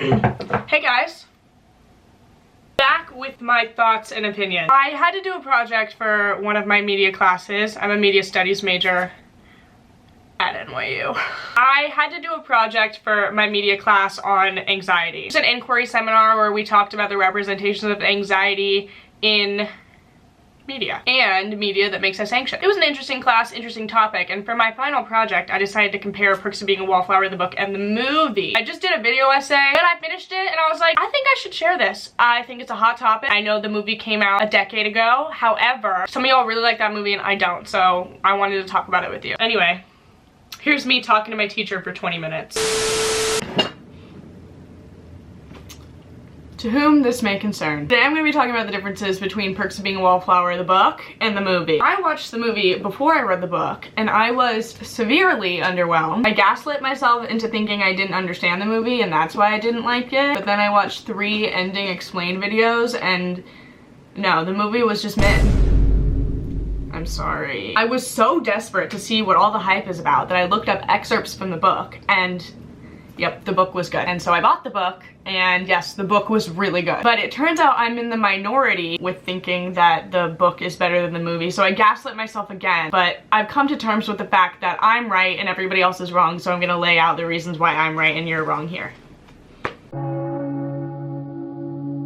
Hey guys, back with my thoughts and opinions. I had to do a project for one of my media classes. I'm a media studies major at NYU. I had to do a project for my media class on anxiety. It's an inquiry seminar where we talked about the representations of anxiety in media and media that makes us anxious. It was an interesting class, interesting topic, and for my final project I decided to compare Perks of Being a Wallflower, the book, and the movie. I just did a video essay and I finished it and I was like, I think I should share this. I think it's a hot topic. I know the movie came out a decade ago, however, some of y'all really like that movie and I don't, so I wanted to talk about it with you. Anyway, here's me talking to my teacher for 20 minutes. To whom this may concern. Today I'm going to be talking about the differences between Perks of Being a Wallflower, the book, and the movie. I watched the movie before I read the book, and I was severely underwhelmed. I gaslit myself into thinking I didn't understand the movie, and that's why I didn't like it. But then I watched 3 ending explained videos, and no, the movie was just mid. I'm sorry. I was so desperate to see what all the hype is about that I looked up excerpts from the book, and yep, the book was good. And so I bought the book, and yes, the book was really good. But it turns out I'm in the minority with thinking that the book is better than the movie, so I gaslit myself again. But I've come to terms with the fact that I'm right and everybody else is wrong, so I'm gonna lay out the reasons why I'm right and you're wrong here.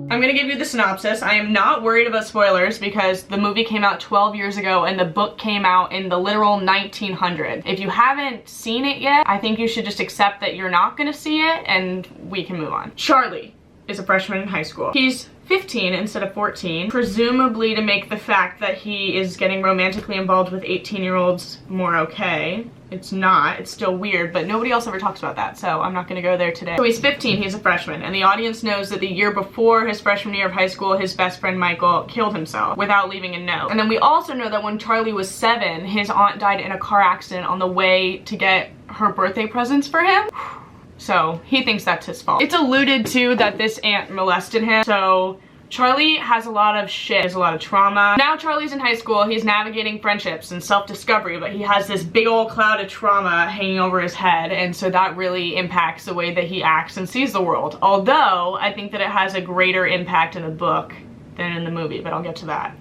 I'm gonna give you the synopsis. I am not worried about spoilers because the movie came out 12 years ago and the book came out in the literal 1900s. If you haven't seen it yet, I think you should just accept that you're not gonna see it and we can move on. Charlie is a freshman in high school. He's 15 instead of 14, presumably to make the fact that he is getting romantically involved with 18-year-olds more okay. It's not, it's still weird, but nobody else ever talks about that, so I'm not gonna go there today. So he's 15, he's a freshman, and the audience knows that the year before his freshman year of high school, his best friend Michael killed himself without leaving a note. And then we also know that when Charlie was 7, his aunt died in a car accident on the way to get her birthday presents for him. So he thinks that's his fault. It's alluded to that this aunt molested him, so Charlie has a lot of shit, has a lot of trauma. Now Charlie's in high school, he's navigating friendships and self-discovery, but he has this big old cloud of trauma hanging over his head, and so that really impacts the way that he acts and sees the world. Although, I think that it has a greater impact in the book than in the movie, but I'll get to that.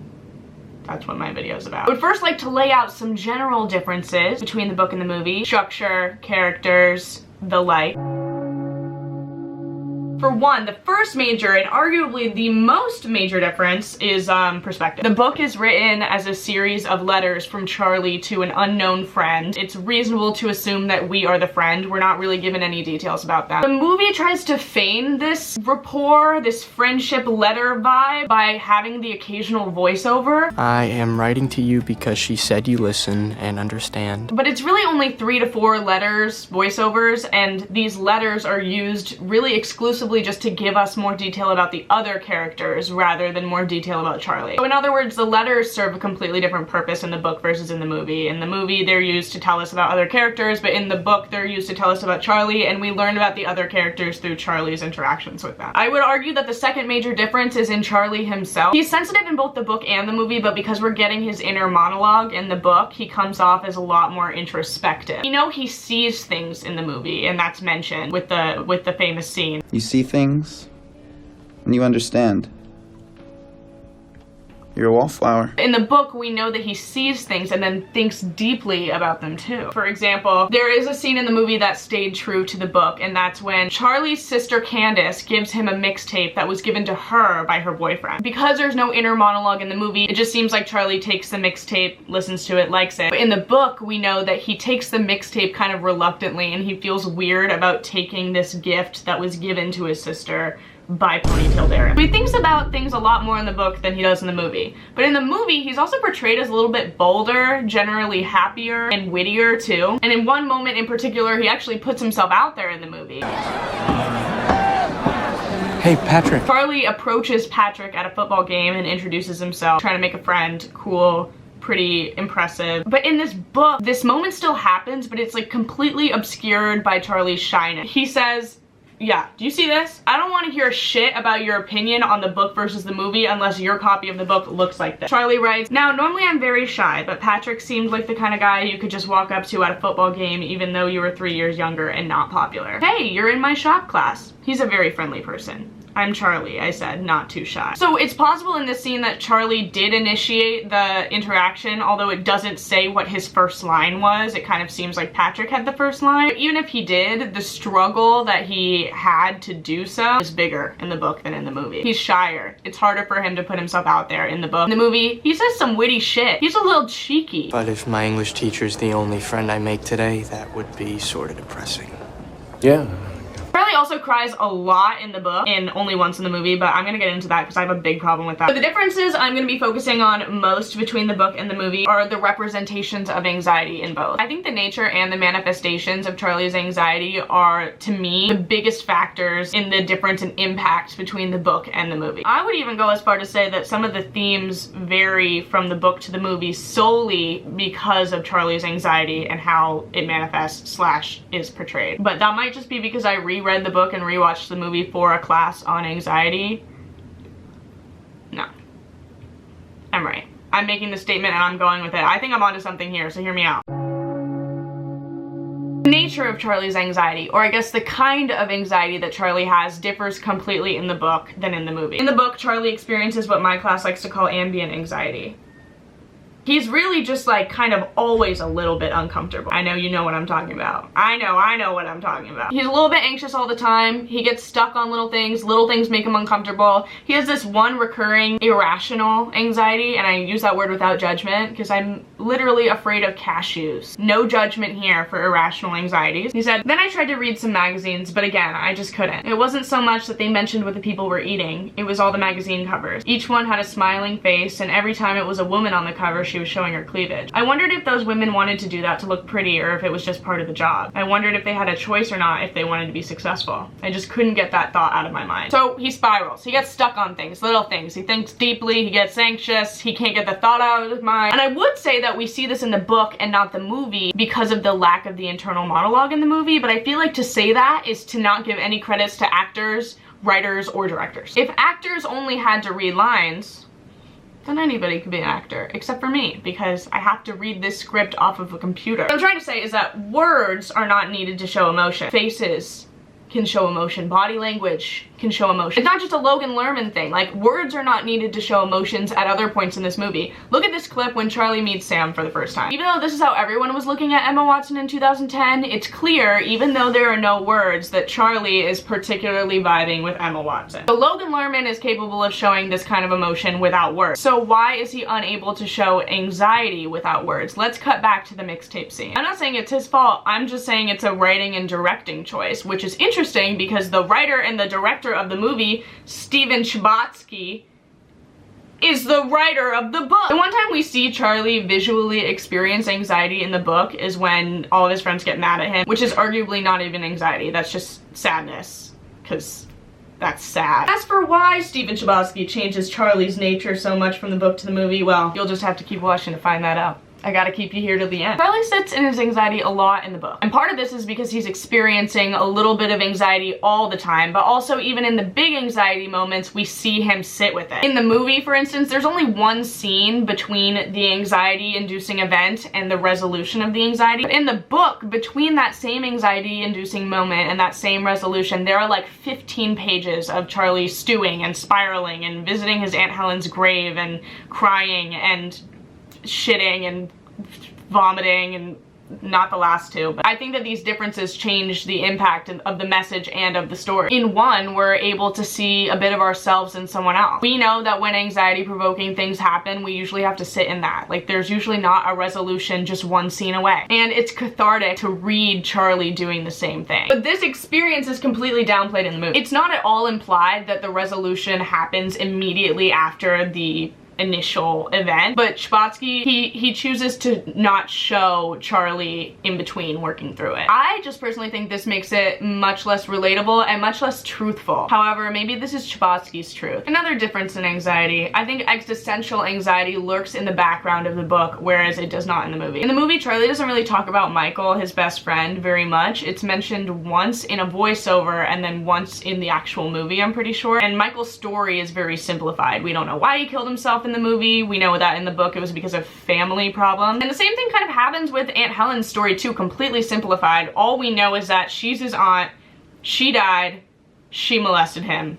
That's what my video is about. I would first like to lay out some general differences between the book and the movie. Structure, characters, the like. For one, the first major and arguably the most major difference is perspective. The book is written as a series of letters from Charlie to an unknown friend. It's reasonable to assume that we are the friend. We're not really given any details about that. The movie tries to feign this rapport, this friendship letter vibe by having the occasional voiceover. I am writing to you because she said you listen and understand. But it's really only 3 to 4 letters, voiceovers, and these letters are used really exclusively just to give us more detail about the other characters rather than more detail about Charlie. So in other words, the letters serve a completely different purpose in the book versus in the movie. In the movie, they're used to tell us about other characters, but in the book, they're used to tell us about Charlie, and we learn about the other characters through Charlie's interactions with them. I would argue that the second major difference is in Charlie himself. He's sensitive in both the book and the movie, but because we're getting his inner monologue in the book, he comes off as a lot more introspective. You know, he sees things in the movie, and that's mentioned with the famous scene. You see things, and you understand. You're a wallflower. In the book, we know that he sees things and then thinks deeply about them too. For example, there is a scene in the movie that stayed true to the book, and that's when Charlie's sister Candace gives him a mixtape that was given to her by her boyfriend. Because there's no inner monologue in the movie, it just seems like Charlie takes the mixtape, listens to it, likes it. But in the book, we know that he takes the mixtape kind of reluctantly, and he feels weird about taking this gift that was given to his sister by Ponytail Darren. He thinks about things a lot more in the book than he does in the movie. But in the movie, he's also portrayed as a little bit bolder, generally happier, and wittier too. And in one moment in particular, he actually puts himself out there in the movie. Hey, Patrick. Charlie approaches Patrick at a football game and introduces himself, trying to make a friend, cool, pretty impressive. But in this book, this moment still happens, but it's like completely obscured by Charlie's shyness. He says, Yeah, do you see this? I don't want to hear shit about your opinion on the book versus the movie unless your copy of the book looks like this. Charlie writes, now normally I'm very shy, but Patrick seemed like the kind of guy you could just walk up to at a football game even though you were 3 years younger and not popular. Hey, you're in my shop class. He's a very friendly person. I'm Charlie, I said, not too shy. So it's possible in this scene that Charlie did initiate the interaction, although it doesn't say what his first line was. It kind of seems like Patrick had the first line. But even if he did, the struggle that he had to do so is bigger in the book than in the movie. He's shyer. It's harder for him to put himself out there in the book. In the movie, he says some witty shit. He's a little cheeky. But if my English teacher's the only friend I make today, that would be sort of depressing. Yeah. Charlie also cries a lot in the book and only once in the movie, but I'm gonna get into that because I have a big problem with that. But the differences I'm gonna be focusing on most between the book and the movie are the representations of anxiety in both. I think the nature and the manifestations of Charlie's anxiety are, to me, the biggest factors in the difference in impact between the book and the movie. I would even go as far to say that some of the themes vary from the book to the movie solely because of Charlie's anxiety and how it manifests / is portrayed. But that might just be because I reread the book and rewatched the movie for a class on anxiety. No. I'm right. I'm making the statement and I'm going with it. I think I'm onto something here, so hear me out. The nature of Charlie's anxiety, or I guess the kind of anxiety that Charlie has, differs completely in the book than in the movie. In the book, Charlie experiences what my class likes to call ambient anxiety. He's really just like kind of always a little bit uncomfortable. I know you know what I'm talking about. I know what I'm talking about. He's a little bit anxious all the time. He gets stuck on little things make him uncomfortable. He has this one recurring irrational anxiety, and I use that word without judgment because I'm literally afraid of cashews. No judgment here for irrational anxieties. He said, then I tried to read some magazines, but again, I just couldn't. It wasn't so much that they mentioned what the people were eating. It was all the magazine covers. Each one had a smiling face, and every time it was a woman on the cover, she was showing her cleavage. I wondered if those women wanted to do that to look pretty or if it was just part of the job. I wondered if they had a choice or not if they wanted to be successful. I just couldn't get that thought out of my mind. So he spirals. He gets stuck on things, little things. He thinks deeply, he gets anxious, he can't get the thought out of his mind. And I would say that we see this in the book and not the movie because of the lack of the internal monologue in the movie, but I feel like to say that is to not give any credits to actors, writers, or directors. If actors only had to read lines, then anybody could be an actor, except for me, because I have to read this script off of a computer. What I'm trying to say is that words are not needed to show emotion. Faces can show emotion. Body language can show emotion. It's not just a Logan Lerman thing. Like, words are not needed to show emotions at other points in this movie. Look at this clip when Charlie meets Sam for the first time. Even though this is how everyone was looking at Emma Watson in 2010, it's clear, even though there are no words, that Charlie is particularly vibing with Emma Watson. So Logan Lerman is capable of showing this kind of emotion without words. So why is he unable to show anxiety without words? Let's cut back to the mixtape scene. I'm not saying it's his fault, I'm just saying it's a writing and directing choice, which is interesting because the writer and the director of the movie, Steven Chbosky, is the writer of the book. The one time we see Charlie visually experience anxiety in the book is when all of his friends get mad at him, which is arguably not even anxiety, that's just sadness, because that's sad. As for why Steven Chbosky changes Charlie's nature so much from the book to the movie, well, you'll just have to keep watching to find that out. I gotta keep you here till the end. Charlie sits in his anxiety a lot in the book. And part of this is because he's experiencing a little bit of anxiety all the time, but also even in the big anxiety moments, we see him sit with it. In the movie, for instance, there's only one scene between the anxiety-inducing event and the resolution of the anxiety. But in the book, between that same anxiety-inducing moment and that same resolution, there are like 15 pages of Charlie stewing and spiraling and visiting his Aunt Helen's grave and crying and shitting and vomiting, and not the last two, but I think that these differences change the impact of the message and of the story. In one, we're able to see a bit of ourselves in someone else. We know that when anxiety-provoking things happen, we usually have to sit in that. Like, there's usually not a resolution just one scene away. And it's cathartic to read Charlie doing the same thing. But this experience is completely downplayed in the movie. It's not at all implied that the resolution happens immediately after the initial event. But Chbosky, he chooses to not show Charlie in between working through it. I just personally think this makes it much less relatable and much less truthful. However, maybe this is Chbosky's truth. Another difference in anxiety, I think existential anxiety lurks in the background of the book, whereas it does not in the movie. In the movie, Charlie doesn't really talk about Michael, his best friend, very much. It's mentioned once in a voiceover and then once in the actual movie, I'm pretty sure. And Michael's story is very simplified. We don't know why he killed himself in the movie. We know that in the book it was because of family problems. And the same thing kind of happens with Aunt Helen's story too, completely simplified. All we know is that she's his aunt, she died, she molested him.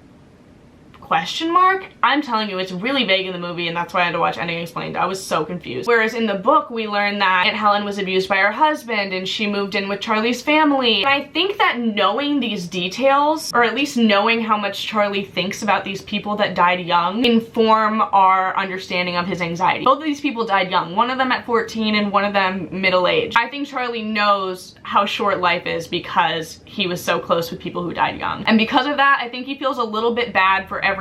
Question mark? I'm telling you, it's really vague in the movie, and that's why I had to watch Ending Explained. I was so confused. Whereas in the book, we learn that Aunt Helen was abused by her husband and she moved in with Charlie's family. And I think that knowing these details, or at least knowing how much Charlie thinks about these people that died young, inform our understanding of his anxiety. Both of these people died young. One of them at 14 and one of them middle-aged. I think Charlie knows how short life is because he was so close with people who died young. And because of that, I think he feels a little bit bad for everybody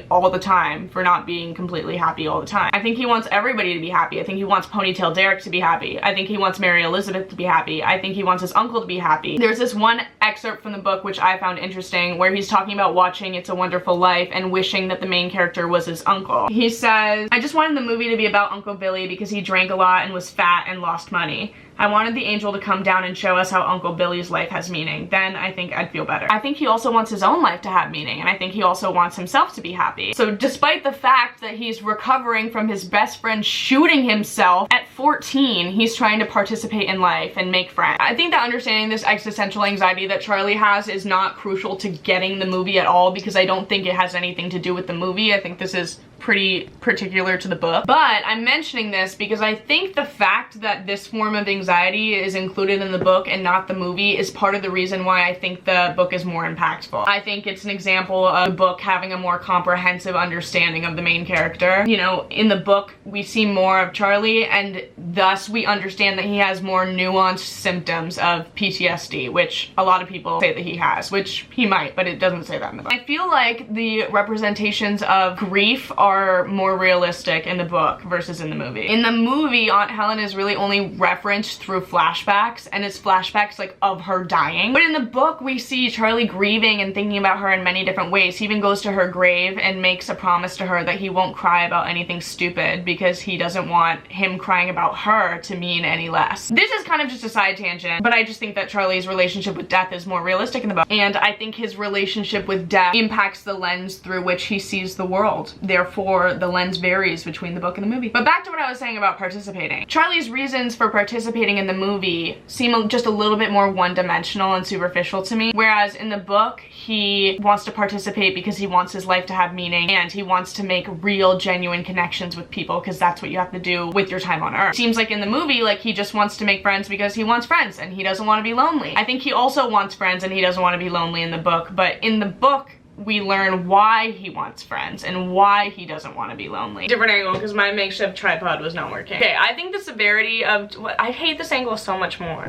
all the time for not being completely happy all the time. I think he wants everybody to be happy. I think he wants Ponytail Derek to be happy. I think he wants Mary Elizabeth to be happy. I think he wants his uncle to be happy. There's this one excerpt from the book which I found interesting where he's talking about watching It's a Wonderful Life and wishing that the main character was his uncle. He says, "I just wanted the movie to be about Uncle Billy because he drank a lot and was fat and lost money. I wanted the angel to come down and show us how Uncle Billy's life has meaning. Then I think I'd feel better." I think he also wants his own life to have meaning, and I think he also wants himself to be happy. So despite the fact that he's recovering from his best friend shooting himself at 14, he's trying to participate in life and make friends. I think that understanding this existential anxiety that Charlie has is not crucial to getting the movie at all, because I don't think it has anything to do with the movie. I think this is pretty particular to the book. But I'm mentioning this because I think the fact that this form of anxiety is included in the book and not the movie is part of the reason why I think the book is more impactful. I think it's an example of the book having a more comprehensive understanding of the main character. You know, in the book we see more of Charlie, and thus we understand that he has more nuanced symptoms of PTSD, which a lot of people say that he has, which he might, but it doesn't say that in the book. I feel like the representations of grief are more realistic in the book versus in the movie. In the movie, Aunt Helen is really only referenced through flashbacks, and it's flashbacks like of her dying. But in the book, we see Charlie grieving and thinking about her in many different ways. He even goes to her grave and makes a promise to her that he won't cry about anything stupid because he doesn't want him crying about her to mean any less. This is kind of just a side tangent, but I just think that Charlie's relationship with death is more realistic in the book, and I think his relationship with death impacts the lens through which he sees the world. Therefore, the lens varies between the book and the movie. But back to what I was saying about participating. Charlie's reasons for participating in the movie seem just a little bit more one-dimensional and superficial to me, whereas in the book, he wants to participate because he wants his life to have meaning, and he wants to make real, genuine connections with people, because that's what you have to do with your time on Earth. Seems like in the movie, like he just wants to make friends because he wants friends and he doesn't want to be lonely. I think he also wants friends and he doesn't want to be lonely in the book, but in the book, we learn why he wants friends and why he doesn't want to be lonely. Different angle because my makeshift tripod was not working. Okay, I think the severity of, I hate this angle so much more.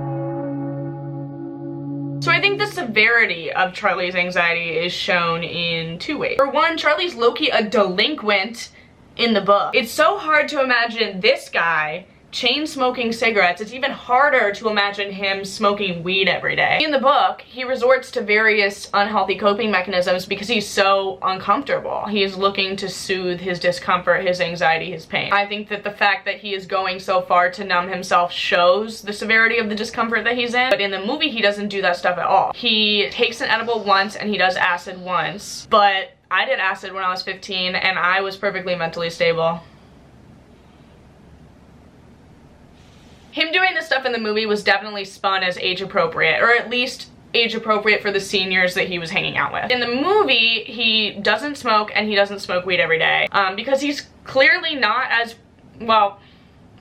So I think the severity of Charlie's anxiety is shown in two ways. For one, Charlie's low-key a delinquent in the book. It's so hard to imagine this guy chain smoking cigarettes. It's even harder to imagine him smoking weed every day. In the book, he resorts to various unhealthy coping mechanisms because he's so uncomfortable. He is looking to soothe his discomfort, his anxiety, his pain. I think that the fact that he is going so far to numb himself shows the severity of the discomfort that he's in, but in the movie, he doesn't do that stuff at all. He takes an edible once and he does acid once, but I did acid when I was 15 and I was perfectly mentally stable. Him doing this stuff in the movie was definitely spun as age appropriate, or at least age appropriate for the seniors that he was hanging out with. In the movie, he doesn't smoke and he doesn't smoke weed every day because he's clearly not as, well,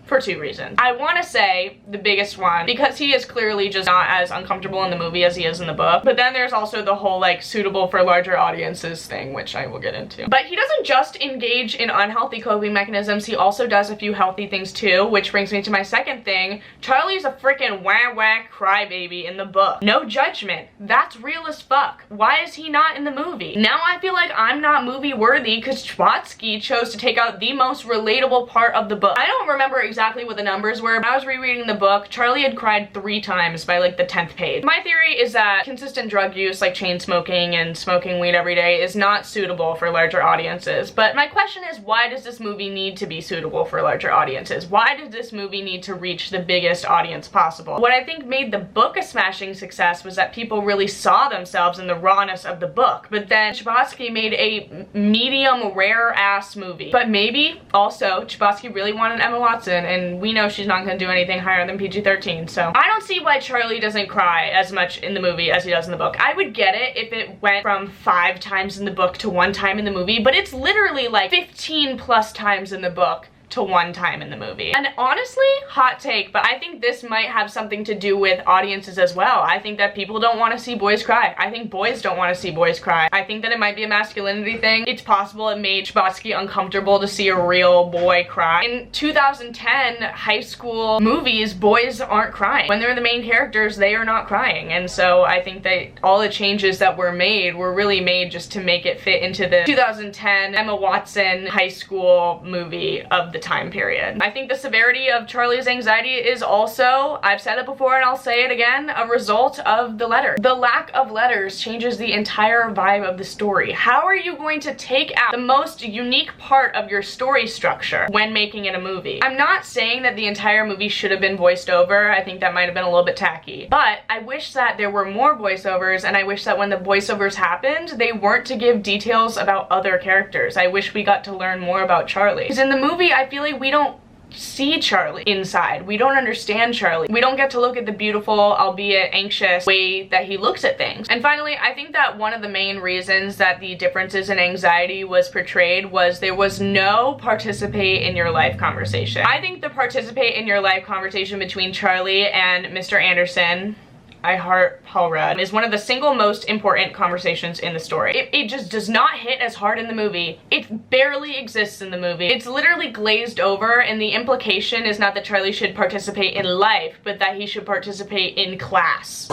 for two reasons. I want to say the biggest one, because he is clearly just not as uncomfortable in the movie as he is in the book, but then there's also the whole like suitable for larger audiences thing, which I will get into. But he doesn't just engage in unhealthy coping mechanisms, he also does a few healthy things too, which brings me to my second thing. Charlie's a freaking wah-wah crybaby in the book. No judgment. That's real as fuck. Why is he not in the movie? Now I feel like I'm not movie worthy because Chbosky chose to take out the most relatable part of the book. I don't remember exactly what the numbers were. When I was rereading the book, Charlie had cried 3 times by like the 10th page. My theory is that consistent drug use like chain smoking and smoking weed every day is not suitable for larger audiences. But my question is, why does this movie need to be suitable for larger audiences? Why does this movie need to reach the biggest audience possible? What I think made the book a smashing success was that people really saw themselves in the rawness of the book. But then Chbosky made a medium rare ass movie. But maybe also Chbosky really wanted Emma Watson, and we know she's not going to do anything higher than PG-13, so I don't see why Charlie doesn't cry as much in the movie as he does in the book. I would get it if it went from 5 times in the book to 1 time in the movie, but it's literally like 15 plus times in the book to 1 time in the movie. And honestly, hot take, but I think this might have something to do with audiences as well. I think that people don't want to see boys cry. I think boys don't want to see boys cry. I think that it might be a masculinity thing. It's possible it made Chbosky uncomfortable to see a real boy cry. In 2010 high school movies, boys aren't crying. When they're the main characters, they are not crying. And so I think that all the changes that were made were really made just to make it fit into the 2010 Emma Watson high school movie of the time period. I think the severity of Charlie's anxiety is also, I've said it before and I'll say it again, a result of the letter. The lack of letters changes the entire vibe of the story. How are you going to take out the most unique part of your story structure when making it a movie? I'm not saying that the entire movie should have been voiced over. I think that might have been a little bit tacky. But I wish that there were more voiceovers, and I wish that when the voiceovers happened, they weren't to give details about other characters. I wish we got to learn more about Charlie. Because in the movie, I feel like we don't see Charlie inside. We don't understand Charlie. We don't get to look at the beautiful, albeit anxious, way that he looks at things. And finally, I think that one of the main reasons that the differences in anxiety was portrayed was there was no participate in your life conversation. I think the participate in your life conversation between Charlie and Mr. Anderson, I heart Paul Rudd, is one of the single most important conversations in the story. It just does not hit as hard in the movie. It barely exists in the movie. It's literally glazed over, and the implication is not that Charlie should participate in life, but that he should participate in class.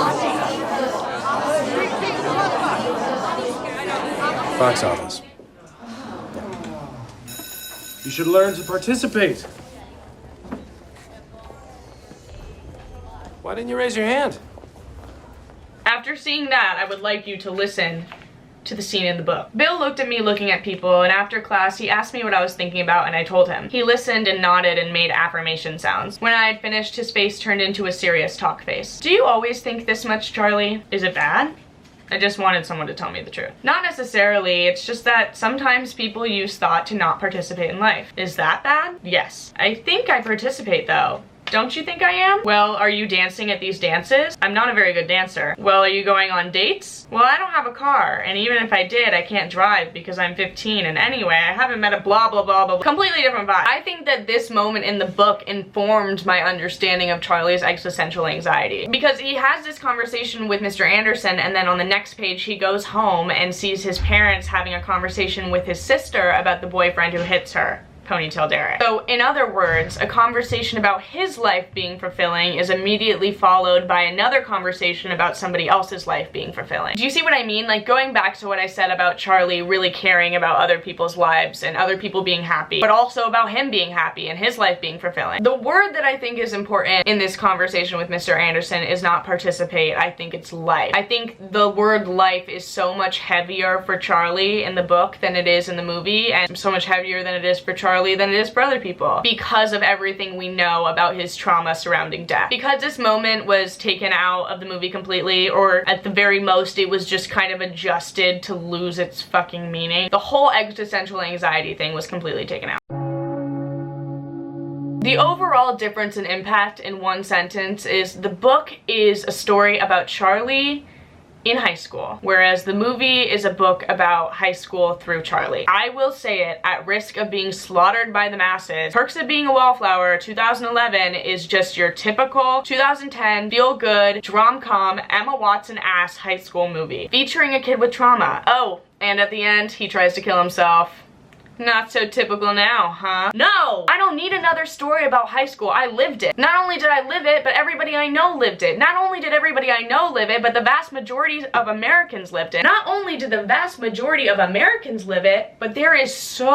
Box office. You should learn to participate. Why didn't you raise your hand? After seeing that, I would like you to listen to the scene in the book. Bill looked at me looking at people, and after class he asked me what I was thinking about, and I told him. He listened and nodded and made affirmation sounds. When I had finished, his face turned into a serious talk face. Do you always think this much, Charlie? Is it bad? I just wanted someone to tell me the truth. Not necessarily, it's just that sometimes people use thought to not participate in life. Is that bad? Yes. I think I participate though. Don't you think I am? Well, are you dancing at these dances? I'm not a very good dancer. Well, are you going on dates? Well, I don't have a car, and even if I did, I can't drive because I'm 15, and anyway, I haven't met a blah blah blah blah. Completely different vibe. I think that this moment in the book informed my understanding of Charlie's existential anxiety, because he has this conversation with Mr. Anderson, and then on the next page he goes home and sees his parents having a conversation with his sister about the boyfriend who hits her. Ponytail Derek. So in other words, a conversation about his life being fulfilling is immediately followed by another conversation about somebody else's life being fulfilling. Do you see what I mean? Like, going back to what I said about Charlie really caring about other people's lives and other people being happy, but also about him being happy and his life being fulfilling. The word that I think is important in this conversation with Mr. Anderson is not participate, I think it's life. I think the word life is so much heavier for Charlie in the book than it is in the movie, and so much heavier than it is for Charlie than it is for other people, because of everything we know about his trauma surrounding death. Because this moment was taken out of the movie completely, or at the very most it was just kind of adjusted to lose its fucking meaning, the whole existential anxiety thing was completely taken out. The overall difference in impact in one sentence is the book is a story about Charlie in high school, whereas the movie is a book about high school through Charlie. I will say it, at risk of being slaughtered by the masses, Perks of Being a Wallflower 2011 is just your typical 2010 feel-good, drom-com, Emma Watson-ass high school movie, featuring a kid with trauma. Oh, and at the end, he tries to kill himself. Not so typical now, huh? No! I don't need another story about high school. I lived it. Not only did I live it, but everybody I know lived it. Not only did everybody I know live it, but the vast majority of Americans lived it. Not only did the vast majority of Americans live it, but there is so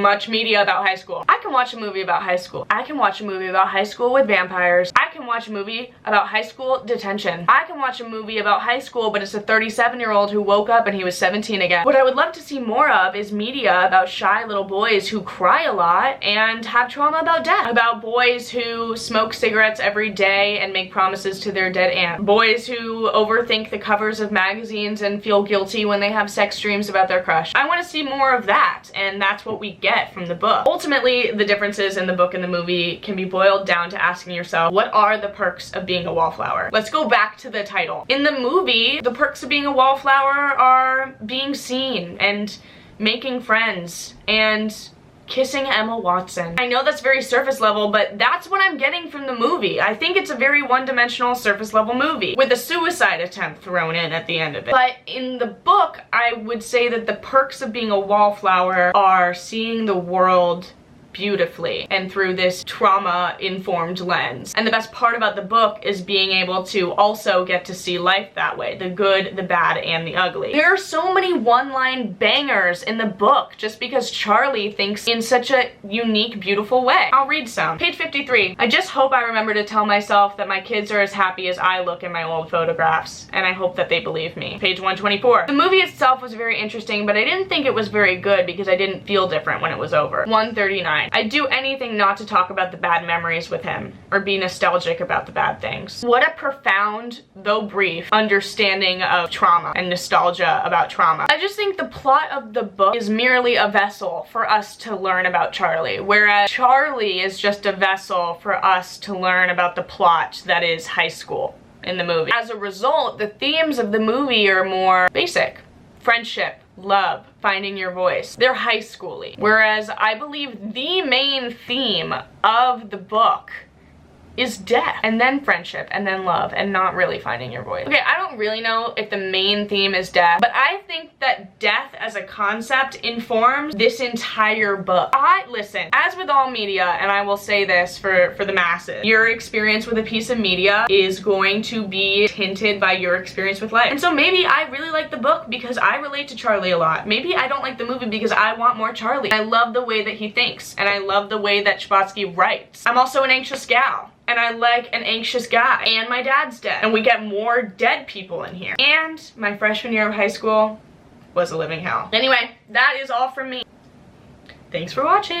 much media about high school. I can watch a movie about high school. I can watch a movie about high school with vampires. I can watch a movie about high school detention. I can watch a movie about high school, but it's a 37-year-old who woke up and he was 17 again. What I would love to see more of is media about shy little boys who cry a lot and have trauma about death. About boys who smoke cigarettes every day and make promises to their dead aunt. Boys who overthink the covers of magazines and feel guilty when they have sex dreams about their crush. I want to see more of that, and that's what we get from the book. Ultimately, the differences in the book and the movie can be boiled down to asking yourself, what are the perks of being a wallflower? Let's go back to the title. In the movie, the perks of being a wallflower are being seen and making friends and kissing Emma Watson. I know that's very surface level, but that's what I'm getting from the movie. I think it's a very one-dimensional surface level movie with a suicide attempt thrown in at the end of it. But in the book, I would say that the perks of being a wallflower are seeing the world beautifully and through this trauma-informed lens. And the best part about the book is being able to also get to see life that way. The good, the bad, and the ugly. There are so many one-line bangers in the book just because Charlie thinks in such a unique, beautiful way. I'll read some. Page 53. I just hope I remember to tell myself that my kids are as happy as I look in my old photographs, and I hope that they believe me. Page 124. The movie itself was very interesting, but I didn't think it was very good because I didn't feel different when it was over. 139. I'd do anything not to talk about the bad memories with him, or be nostalgic about the bad things. What a profound, though brief, understanding of trauma and nostalgia about trauma. I just think the plot of the book is merely a vessel for us to learn about Charlie, whereas Charlie is just a vessel for us to learn about the plot that is high school in the movie. As a result, the themes of the movie are more basic. Friendship, love, finding your voice. They're high schooly. Whereas I believe the main theme of the book is death, and then friendship, and then love, and not really finding your voice. Okay, I don't really know if the main theme is death, but I think that death as a concept informs this entire book. Listen, as with all media, and I will say this for the masses, your experience with a piece of media is going to be tinted by your experience with life. And so maybe I really like the book because I relate to Charlie a lot. Maybe I don't like the movie because I want more Charlie. I love the way that he thinks, and I love the way that Chbosky writes. I'm also an anxious gal, and I like an anxious guy, and my dad's dead, and we get more dead people in here. And my freshman year of high school was a living hell. Anyway, that is all from me. Thanks for watching.